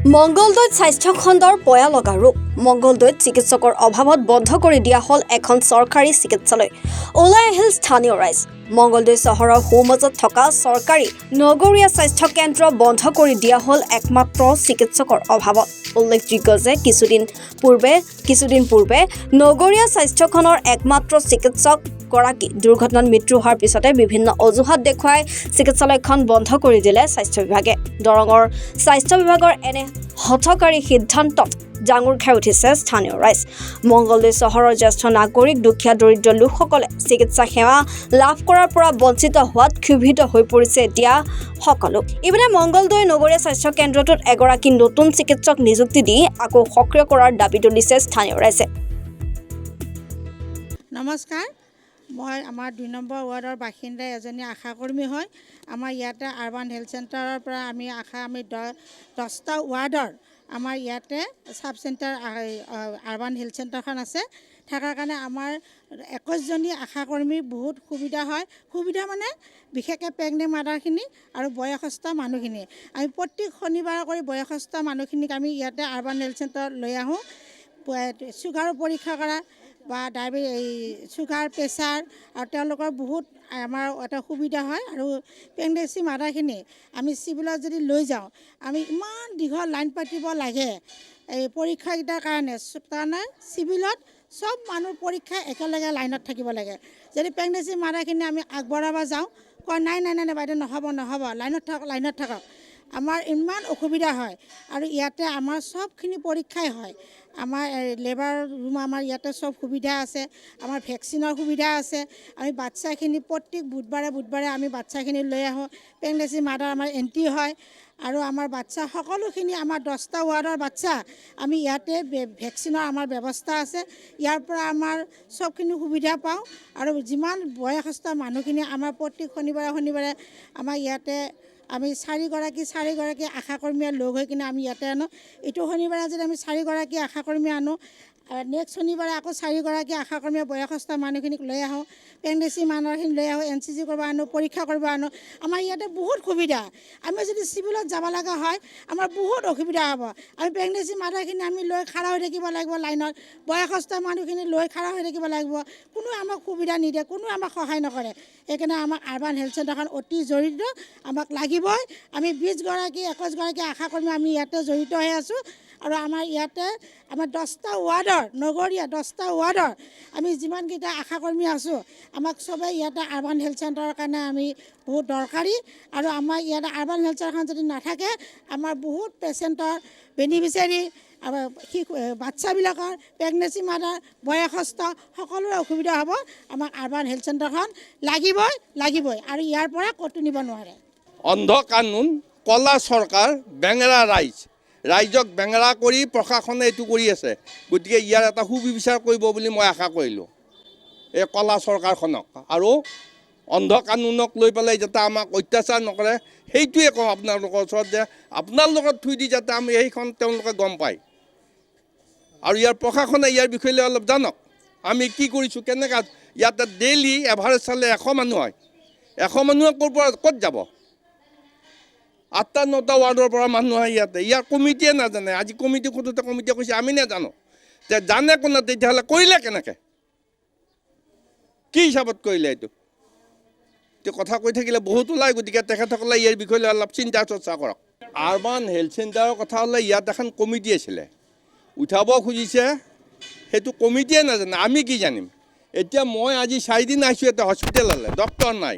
মংগলদৈত স্বাস্থ্য খণ্ডৰ পয়া লগা ৰোগ মংগলদৈত চিকিৎসকৰ অভাৱত বন্ধ কৰি দিয়া হ'ল এখন চৰকাৰী চিকিৎসালয়। ওলাই আহিল স্থানীয় ৰাইজ। মংগলদৈ চহৰৰ সোঁমাজত থকা চৰকাৰী নগৰীয়া স্বাস্থ্য কেন্দ্ৰ বন্ধ কৰি দিয়া হ'ল একমাত্ৰ চিকিৎসকৰ অভাৱত। উল্লেখযোগ্য যে কিছুদিন পূৰ্বে নগৰীয়া স্বাস্থ্যখনৰ একমাত্ৰ চিকিৎসক গৰাকী দুৰ্ঘটনাত মৃত্যু হোৱাৰ পিছতে বিভিন্ন অজুহাত দেখুৱাই চিকিৎসালয়খন বন্ধ কৰি দিলে স্বাস্থ্য বিভাগে। দৰঙৰ স্বাস্থ্য বিভাগৰ এনে হঠকাৰী সিদ্ধান্তত ডাঙৰ খাই উঠিছে স্থানীয় ৰাইজ। মংগলদৈ চহৰৰ জ্যেষ্ঠ নাগৰিক, দুখীয়া দৰিদ্ৰ লোকসকলে চিকিৎসা সেৱা লাভ কৰাৰ পৰা বঞ্চিত হোৱাত ক্ষোভিত হৈ পৰিছে এতিয়া সকলো। ইপিনে মংগলদৈ নগৰীয়া স্বাস্থ্য কেন্দ্ৰটোত এগৰাকী নতুন চিকিৎসক নিযুক্তি দি আকৌ সক্ৰিয় কৰাৰ দাবী তুলিছে স্থানীয় ৰাইজে। নমস্কাৰ, মই আমাৰ ২ নম্বৰ ৱাৰ্ডৰ বাসিন্দা এজনী আশাকৰ্মী হয়। আমাৰ ইয়াতে আৰবান হেল্থ চেণ্টাৰৰ পৰা আমি 10টা ৱাৰ্ডৰ আমাৰ ইয়াতে চাব চেণ্টাৰ আৰবান হেল্থ চেণ্টাৰখন আছে। থকাৰ কাৰণে আমাৰ 21জনী আশাকৰ্মীৰ বহুত সুবিধা হয়। সুবিধা মানে বিশেষকৈ প্ৰেগনেণ্ট মাদাৰখিনি আৰু বয়সস্থ মানুহখিনি। আমি প্ৰত্যেক শনিবাৰে কৰি বয়সস্থ মানুহখিনিক আমি ইয়াতে আৰবান হেল্থ চেণ্টাৰত লৈ আহোঁ। চুগাৰৰ পৰীক্ষা কৰা বা চুগাৰ, প্ৰেছাৰ আৰু তেওঁলোকৰ বহুত আমাৰ এটা সুবিধা হয়। আৰু প্ৰেগনেঞ্চি মাদাৰখিনি আমি চিভিলত যদি লৈ যাওঁ, আমি ইমান দীঘল লাইন পাতিব লাগে এই পৰীক্ষাকেইটাৰ কাৰণে চিভিলত চব মানুহ পৰীক্ষা একেলগে লাইনত থাকিব লাগে। যদি প্ৰেগনেঞ্চি মাদাৰখিনি আমি আগবঢ়াব যাওঁ, কয় নাই বাইদেউ নহ'ব লাইনত থাকক। আমাৰ ইমান অসুবিধা হয়। আৰু ইয়াতে আমাৰ চবখিনি পৰীক্ষাই হয়। আমাৰ লেবাৰ ৰুম আমাৰ ইয়াতে চব সুবিধা আছে। আমাৰ ভেকচিনৰ সুবিধা আছে। আমি বাচ্চাখিনি প্ৰত্যেক বুধবাৰে আমি বাচ্চাখিনি লৈ আহোঁ। প্ৰেগনেঞ্চি মাদাৰ আমাৰ এণ্ট্ৰি হয়। আৰু আমাৰ বাচ্চা সকলোখিনি আমাৰ 10টা ৱাৰ্ডৰ বাচ্চা আমি ইয়াতে ভেকচিনৰ আমাৰ ব্যৱস্থা আছে। ইয়াৰ পৰা আমাৰ চবখিনি সুবিধা পাওঁ। আৰু যিমান বয়সস্থ মানুহখিনি আমাৰ প্ৰত্যেক শনিবাৰে আমাৰ ইয়াতে আমি চাৰিগৰাকী আশাকৰ্মীয়ে লগ হৈ কিনে আমি ইয়াতে আনো। এইটো শনিবাৰে যদি আমি 4গৰাকী আশাকৰ্মী আনো, নেক্সট শনিবাৰে আকৌ 4গৰাকী আশাকৰ্মীয়ে বয়সস্থ মানুহখিনিক লৈ আহোঁ। প্ৰেগনেঞ্চি মানুহখিনি লৈ আহোঁ, NCG কৰিব আনো, পৰীক্ষা কৰিব আনো। আমাৰ ইয়াতে বহুত সুবিধা। আমি যদি চিভিলত যাব লগা হয়, আমাৰ বহুত অসুবিধা হ'ব। আমি প্ৰেগনেঞ্চি মাদাৰখিনি আমি লৈ খাৰা হৈ থাকিব লাগিব লাইনত। বয়সস্থ মানুহখিনি লৈ খাৰা হৈ থাকিব লাগিব। কোনো আমাক সুবিধা নিদিয়ে, কোনো আমাক সহায় নকৰে। সেইকাৰণে আমাক আৰবান হেল্থ চেণ্টাৰখন অতি জড়িত, আমাক লাগিবই। আমি 21গৰাকী আশাকৰ্মী আমি ইয়াতে জড়িত হৈ আছোঁ। আৰু আমাৰ ইয়াতে আমাৰ 10টা ৱাৰ্ডৰ নগৰীয়া 10টা ৱাৰ্ডৰ আমি যিমানকেইটা আশাকৰ্মী আছোঁ, আমাক চবেই ইয়াতে আৰবান হেল্থ চেণ্টাৰৰ কাৰণে আমি বহুত দৰকাৰী। আৰু আমাৰ ইয়াতে আৰবান হেল্থ চেণ্টাৰখন যদি নাথাকে, আমাৰ বহুত পেচেণ্টৰ বেনিফিচিয়াৰী বাচ্চাবিলাকৰ প্ৰেগনেঞ্চি মাদাৰ বয়সস্থ সকলোৰে অসুবিধা হ'ব। আমাক আৰবান হেল্থ চেণ্টাৰখন লাগিবই আৰু ইয়াৰ পৰা ক'তো নিব নোৱাৰে। অন্ধ কানুন, কলা চৰকাৰ, বেঙেৰা ৰাইজক বেঙেৰা কৰি প্ৰশাসনে এইটো কৰি আছে। গতিকে ইয়াৰ এটা সুবিচাৰ কৰিব বুলি মই আশা কৰিলোঁ এই কলা চৰকাৰখনক। আৰু অন্ধ কানুনক লৈ পেলাই যাতে আমাক অত্যাচাৰ নকৰে, সেইটোৱে কওঁ আপোনালোকৰ ওচৰত যে আপোনালোকৰ থ্ৰু দি যাতে আমি সেইখন তেওঁলোকে গম পায়। আৰু ইয়াৰ প্ৰশাসনে ইয়াৰ বিষয়ে লৈ অলপ জানক আমি কি কৰিছোঁ, কেনেকৈ। ইয়াতে ডেইলি এভাৰেজ চালে 100 মানুহ হয়। 100 মানুহে ক'ত যাব? 8টা 9টা ৱাৰ্ডৰ পৰা মানুহ আহে ইয়াতে। ইয়াৰ কমিটিয়ে নাজানে। আজি কমিটি সোধোতে কমিটিয়ে কৈছে আমি নাজানো। যে জানে কোনে, তেতিয়াহ'লে কৰিলে কেনেকৈ? কি হিচাপত কৰিলে এইটো? কথা কৈ থাকিলে বহুত ওলায়। গতিকে তেখেতসকলে ইয়াৰ বিষয়ে অলপ চিন্তা চৰ্চা কৰক। আৰবান হেল্থ চেণ্টাৰৰ কথা হ'লে ইয়াত এখন কমিটি আছিলে, উঠাব খুজিছে, সেইটো কমিটিয়ে নাজানে, আমি কি জানিম। এতিয়া মই আজি 4 দিন আহিছোঁ এটা হস্পিটেললৈ, ডক্টৰ নাই,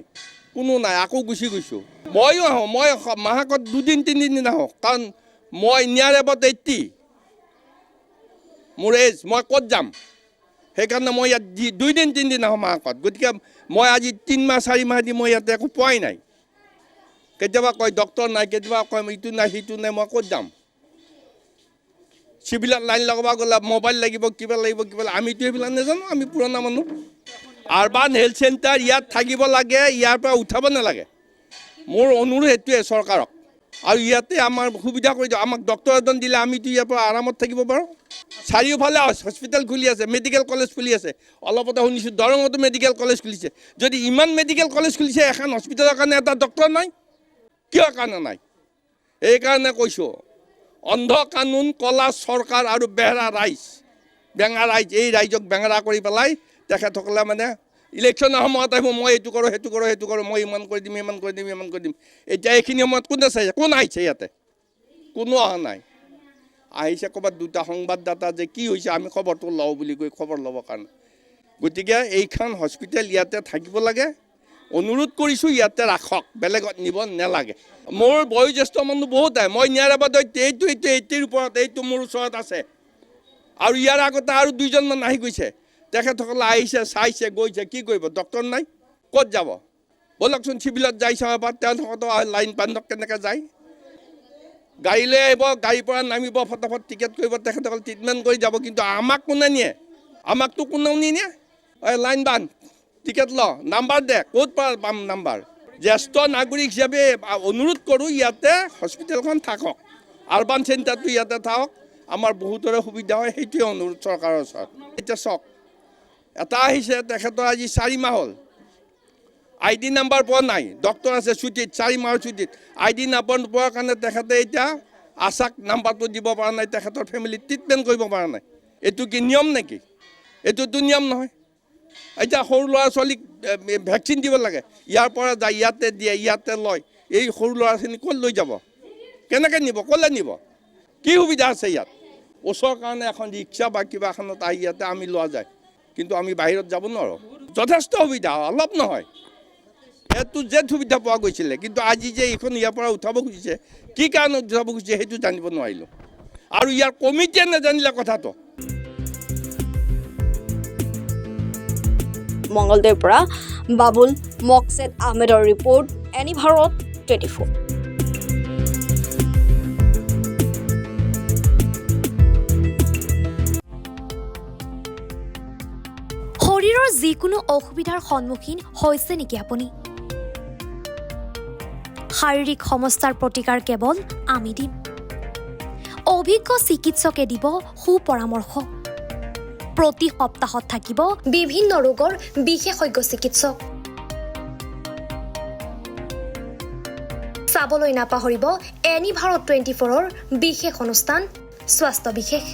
কোনো নাই, আকৌ গুচি গৈছোঁ। ময়ো আহোঁ, মই মাহেকত 2-3 দিন আহোঁ, কাৰণ মই নিয়াৰ এবাউট 80 মোৰ এজ, মই ক'ত যাম? সেইকাৰণে মই ইয়াত 2-3 দিন আহোঁ মাহেকত। গতিকে মই আজি 3 মাহ 4 মাহ দি মই ইয়াতে একো পোৱাই নাই। কেতিয়াবা কয় ডক্টৰ নাই, কেতিয়াবা কয় ইটো নাই সিটো নাই, মই ক'ত যাম? চিভিলত লাইন লগাব গ'লে মোবাইল লাগিব, কিবা লাগিব। আমিতো এইবিলাক নাজানো, আমি পুৰণা মানুহ। আৰবান হেল্থ চেণ্টাৰ ইয়াত থাকিব লাগে, ইয়াৰ পৰা উঠাব নালাগে। মোৰ অনুৰোধ সেইটোৱে চৰকাৰক। আৰু ইয়াতে আমাৰ সুবিধা কৰি দিয়ক। আমাক ডক্টৰ এজন দিলে আমিতো ইয়াৰ পৰা আৰামত থাকিব পাৰোঁ। চাৰিওফালে হস্পিটেল খুলি আছে, মেডিকেল কলেজ খুলি আছে। অলপতে শুনিছোঁ দৰঙতো মেডিকেল কলেজ খুলিছে। যদি ইমান মেডিকেল কলেজ খুলিছে, এখন হস্পিটেলৰ কাৰণে এটা ডক্টৰ নাই, কিয় কাৰণে নাই? এইকাৰণে কৈছোঁ অন্ধ কানুন, কলা চৰকাৰ আৰু বেঙেৰা ৰাইজ এই ৰাইজক বেঙেৰা কৰি পেলাই তেখেতসকলে মানে ইলেকশ্যনৰ সময়ত আহিব, মই এইটো কৰোঁ সেইটো কৰোঁ, মই ইমান কৰি দিম। এতিয়া এইখিনি সময়ত কোনে চাইছে? কোন আহিছে ইয়াতে? কোনো অহা নাই। আহিছে ক'ৰবাত দুটা সংবাদদাতা যে কি হৈছে আমি খবৰটো লওঁ বুলি কৈ খবৰ ল'বৰ কাৰণে। গতিকে এইখন হস্পিটেল ইয়াতে থাকিব লাগে। অনুৰোধ কৰিছোঁ ইয়াতে ৰাখক, বেলেগত নিব নালাগে। মোৰ বয়োজ্যেষ্ঠ মানুহ বহুত আহে, মই নিয়াৰ বাদত এইটোৰ ওপৰত এইটো মোৰ ওচৰত আছে আৰু ইয়াৰ আগতে আৰু দুইজনমান আহি গৈছে। তেখেতসকলে আহিছে, চাইছে, গৈছে, কি কৰিব? ডক্টৰ নাই, ক'ত যাব? ব'লকচোন চিভিলত যাই চাব এবাৰ, তেওঁলোকতো লাইন বান্ধক কেনেকৈ যায়। গাড়ী লৈ আহিব, গাড়ীৰ পৰা নামিব, ফটাফট টিকেট কৰিব, তেখেতসকলে ট্ৰিটমেণ্ট কৰি যাব। কিন্তু আমাক কোনে নিয়ে? আমাকতো কোনেও নিনিয়ে। লাইন বান্ধ, টিকেট ল, নাম্বাৰ দে, ক'ত পৰা পাম নাম্বাৰ? জ্যেষ্ঠ নাগৰিক হিচাপে অনুৰোধ কৰোঁ ইয়াতে হস্পিটেলখন থাকক, আৰবান চেণ্টাৰটো ইয়াতে থাকক, আমাৰ বহুতৰে সুবিধা হয়, সেইটোৱে অনুৰোধ চৰকাৰৰ ওচৰত। এতিয়া চাওক, এটা আহিছে তেখেতৰ আজি 4 মাহ হ'ল, ID নাম্বাৰ পোৱা নাই, ডক্টৰ আছে ছুটীত, 4 মাহৰ ছুটীত, ID নাম্বাৰ নোপোৱাৰ কাৰণে তেখেতে এতিয়া আশাক নাম্বাৰটো দিব পৰা নাই, তেখেতৰ ফেমিলি ট্ৰিটমেণ্ট কৰিব পৰা নাই। এইটো কি নিয়ম নেকি? এইটোতো নিয়ম নহয়। এতিয়া সৰু ল'ৰা ছোৱালীক ভেকচিন দিব লাগে, ইয়াৰ পৰা যায়, ইয়াতে দিয়ে, ইয়াতে লয়। এই সৰু ল'ৰা ছোৱালী ক'ত লৈ যাব? কেনেকৈ নিব? ক'লৈ নিব? কি সুবিধা আছে ইয়াত? ওচৰৰ কাৰণে এখন ৰিক্সা বা কিবা এখনত আহি ইয়াতে আমি লোৱা যায়, কিন্তু আমি বাহিৰত যাব নোৱাৰোঁ। যথেষ্ট সুবিধা, অলপ নহয়। এইটো জেদ সুবিধা পোৱা গৈছিলে, কিন্তু আজি যে এইখন ইয়াৰ পৰা উঠাব খুজিছে, কি কাৰণত উঠাব খুজিছে সেইটো জানিব নোৱাৰিলোঁ। আৰু ইয়াৰ কমিটিয়ে নাজানিলে কথাটো। মংগলদৈৰ পৰা বাবুল মকছেদ আহমেদৰ ৰিপৰ্ট, এনি ভাৰত 24। শৰীৰৰ যিকোনো অসুবিধাৰ সন্মুখীন হৈছে নেকি আপুনি? শাৰীৰিক সমস্যাৰ প্ৰতিকাৰ কেৱল আমি দিম। অভিজ্ঞ চিকিৎসকে দিব সুপৰামৰ্শ। প্ৰতি সপ্তাহত থাকিব বিভিন্ন ৰোগৰ বিশেষজ্ঞ চিকিৎসক। চাবলৈ নাপাহৰিব এনি ভাৰত 24ৰ বিশেষ অনুষ্ঠান স্বাস্থ্য বিশেষ।